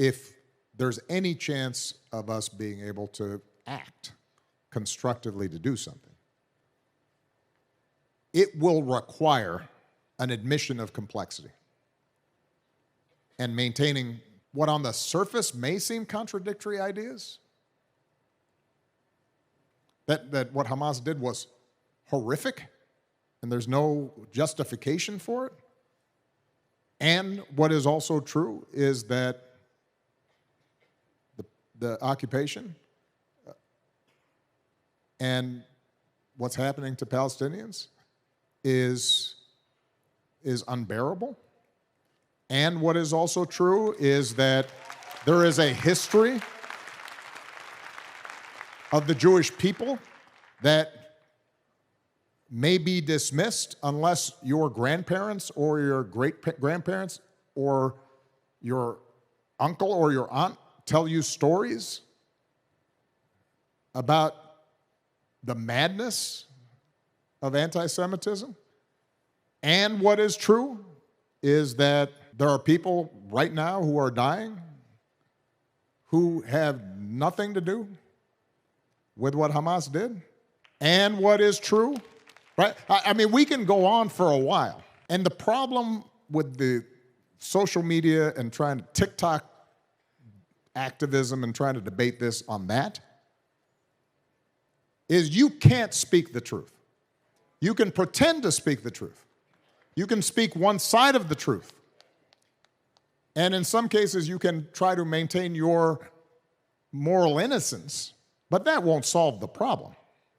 if there's any chance of us being able to act constructively to do something, it will require an admission of complexity and maintaining what on the surface may seem contradictory ideas. That what Hamas did was horrific and there's no justification for it. And what is also true is that the occupation and what's happening to Palestinians is unbearable. And what is also true is that there is a history of the Jewish people that may be dismissed unless your grandparents or your great-grandparents or your uncle or your aunt tell you stories about the madness of anti-Semitism. And what is true is that there are people right now who are dying who have nothing to do with what Hamas did. And what is true, right? I mean, we can go on for a while. And the problem with the social media and trying to TikTok activism and trying to debate this on that is you can't speak the truth. You can pretend to speak the truth. You can speak one side of the truth. And in some cases, you can try to maintain your moral innocence, but that won't solve the problem.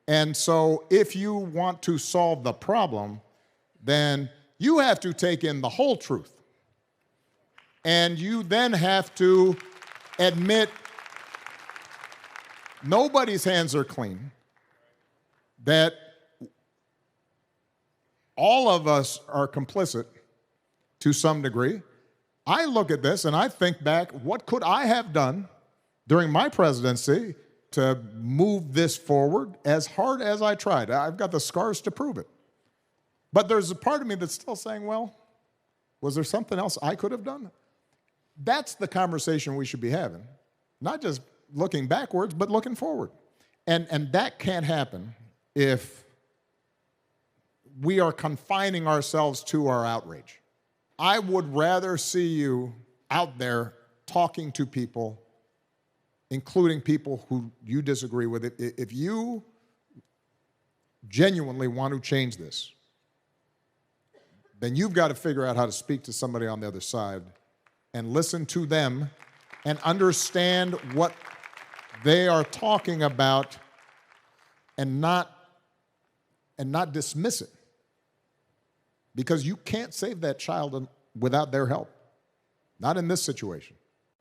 And so if you want to solve the problem, then you have to take in the whole truth. And you then have to admit nobody's hands are clean, that all of us are complicit to some degree. I look at this and I think back, what could I have done during my presidency to move this forward as hard as I tried? I've got the scars to prove it. But there's a part of me that's still saying, well, was there something else I could have done? That's the conversation we should be having. Not just looking backwards, but looking forward. And that can't happen if we are confining ourselves to our outrage. I would rather see you out there talking to people, including people who you disagree with. If you genuinely want to change this, then you've got to figure out how to speak to somebody on the other side and listen to them and understand what they are talking about and not dismiss it. Because you can't save that child without their help. Not in this situation.